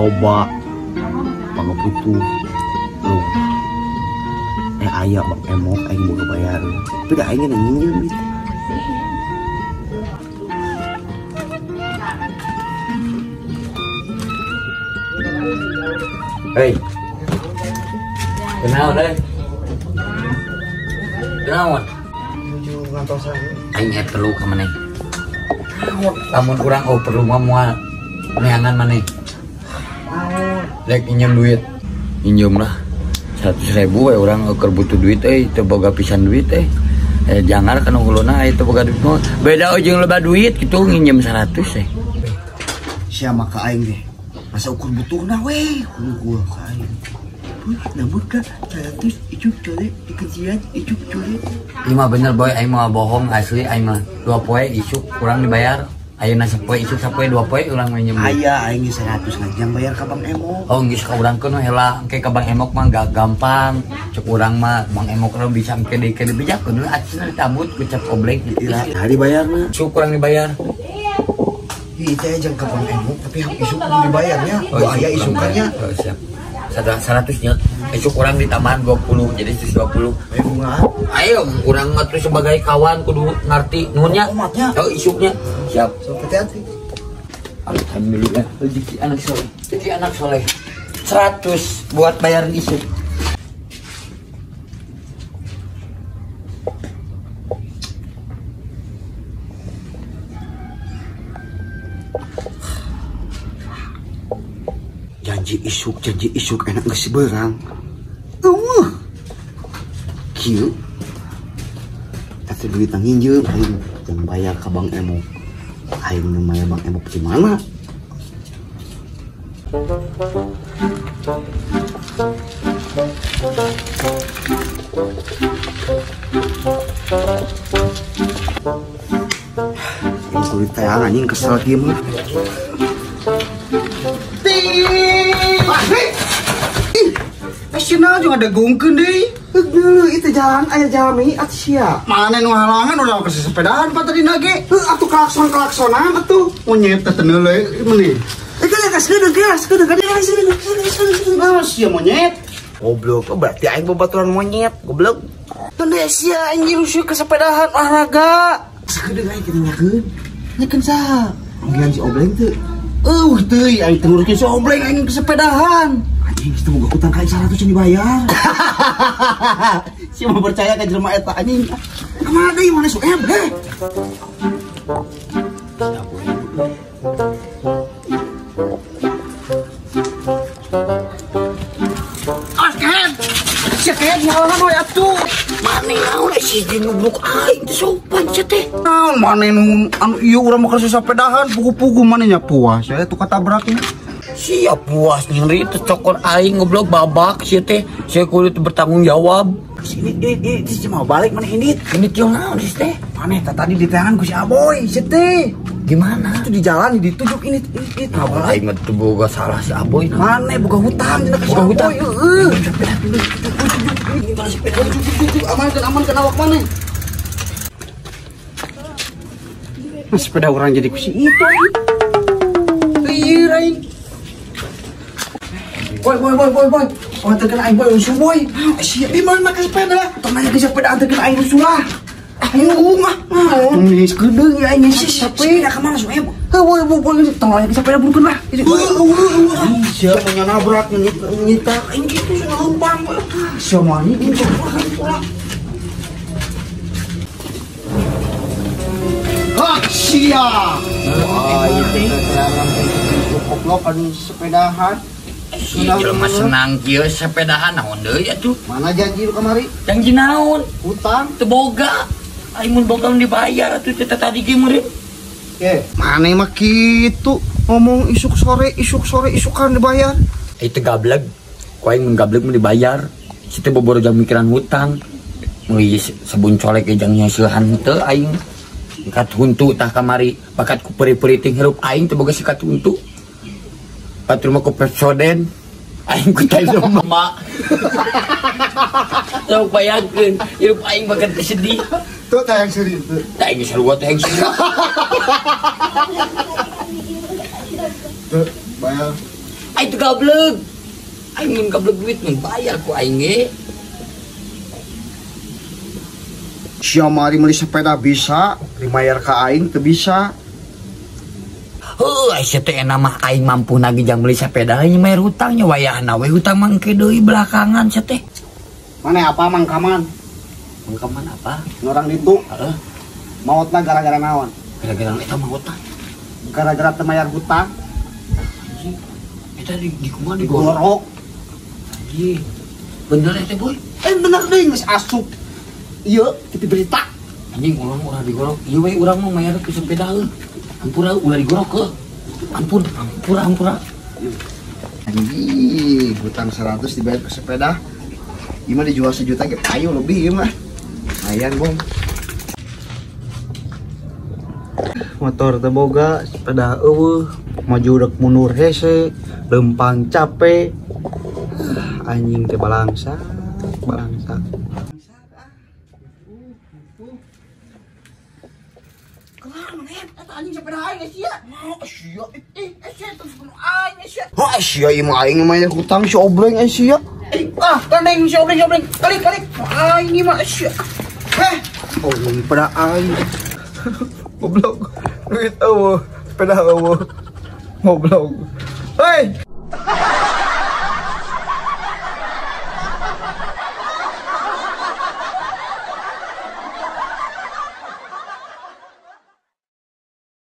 loba pangeputuh lu aya bang emok aing boga bayar tapi da aing nginjem gitu. Hei, kenal deh. Kenal? Menuju ngantosan. Aing perlu ke mana? Lamun kurang perlu mual neangan mana? Lek pinjam duit, pinjam lah 100.000 ya orang keur butuh duit teu boga pisan duit jangan kana uluna teu boga duit beda jeung loba duit kitu nginjem 100 Sia maka aing deh. Masa ukur butuhna we gua ka aing. Namun kan 100 icuk colek dikejian icuk colek. Ieu mah bener boy aing mah bohong asli aing mah 2 poe isuk kurang dibayar. Ayeuna sapoe isuk sapoe 2 poe urang minjem. Aya aing 100 ngajang bayar ka Bang Emok. Oh geus ka urang keun heula engke ka Bang Emok mah gak gampang. Cek urang mah Bang Emok urang bisa engke deui dibejakeun acisna ditambut ku cap oblek. Hari bayarna. Isuk kurang dibayar. Iya teh jeung ka Bang Emok tapi isuk kudu dibayarnya. Aya isukannya. Oh siap. 100 nya isuk kurang ditambahan 20 jadi 120. Ayo bunga. Ayo urang mah tuh sebagai kawan kudu ngarti nuhunnya. Omatnya. Oh isuknya. Siap. So hati-hati. Alhamdulillah rezeki anak soleh. Rezeki anak soleh. 100 buat bayar isuk. Janji isuk enak geus beurang. Kieu. Atuh duit nang nginjem aing jang bayar ka Bang Emok. Aing nu bayar Bang Emok di mana? Yang kulit tayang anjing kesel kieu mah. Nasional juga ada gongkeun deui. Dulu itu jalan aya jalmi atuh sia. Mana nu halangan udah ke sepedahan pa tadi nage. Atuh klakson-klaksonan atuh. Monyet teh neule meuni. Gas kedeung sia monyet. Goblok, berarti aing babaturan monyet, goblok. Teu sia anjing rusuh ke sepedahan olahraga. Sakedeung aing kitu nyakeun. Nyakeun saha? Panggilan si Obleng teu. Teuy aing teu ngurusin si Obleng aing ke sepedahan. Anjing geus boga utang ka 100 yang dibayar. Siapa percaya ka jelema eta anjing. Kamana deui mana suem he? Asken. Siakeun nyalahan we atuh. Mane naon si nubruk aing teh sopan sia teh. Naon mane nu anu ieu urang mah keur sepedahan pugu-pugu mane nya puas. Saya tuh katabraknya. Siap puas nyeri itu cokor aing goblok babak sih teh saya kudu bertanggung jawab. Sini cuma balik mana ini yang naon sih teh mana tadi di tangan ku si Aboy sih teh gimana itu di jalan ditujuk ini apa aing mah teu boga salah si Aboy mana boga hutang dina ka si Aboy heeh aman kan awak mana sepeda orang jadi ku si itu iya rain. Boy. Oh, terkena aing boy rusuh boy. Siap di mana ke sepeda? Tanya ke sepeda terkena aing rusuh lah. Aing mah. Ini sekedeung ya aing sih sepeda ka mana suem. Boy, tanya ke sepeda burukeun lah. Siap nya nabrak nyita aing kitu ngeumpang. Somani ini pulang. Siap. Wah, ini goblok kan sepedahan. Jelema senang kieu sepedahan naon deui atuh. Mana janji lu kamari? Janji naon? Hutang Teu boga. Aing mun boga dibayar atuh teh tadi ge meureun. Mane mah kitu ngomong isuk sore isukan dibayar. Itu gablek. Ku aing mun gablek mun dibayar. Situ boboro jang mikiran hutang. Mulai sabun colek jang nyeusehan teu aing. Kat huntu tah kamari bakat ku peri-peri ting hirup aing teu boga sikat huntu. Patur mah ku Pepsodent aing ku tayang mama. Sok bayangkeun hirup aing bakat sedih. Tuh tayang sedih tuh. Tayang sarua tayang sedih. Tuh bayar Aing teu gablek. Aing mun gablek duit mun bayar ku aing ge. Sia mari meuli sepeda bisa, dibayar ka aing teu bisa. Heuh, aya teh mah aing mampu nagi jang meuli sepeda nya bayar hutangnya wayahna we hutang mangke deui belakangan sia teh. Mane apa mangkaman? Mangkaman apa? Orang itu Heeh. mautna gara-gara naon? Gara-gara eta mah hutang. Gara-gara teu mayar hutang, Anjing. Eta di kumaha digorok. digorok. Anjing. Bener eta boy. Bener deui geus asup. Ieu TV berita. Anjing ulah digorok. Ieu we urang mah mayar ke sepeda heuh. Ampura ulah digorok heuh. Ampura. Anjing, hutang 100 dibayar ke sepeda. Ieu mah dijual 1 juta ge payu lebih ieu mah. Lumayan, Bom. Motor teu boga, sepeda eueuh, maju rek mundur hese, lempang capek. Anjing teh balangsa. Anjing sepeda aing sia. Sia sia terus aing sia. Ha sia ieu mah aing mah hutang si obreng sia. Kandeng si obreng. Kalik. Aing mah sia. Oh, ini pada aing. Goblok. Duit eueuh, sepeda eueuh. Goblok. Hei.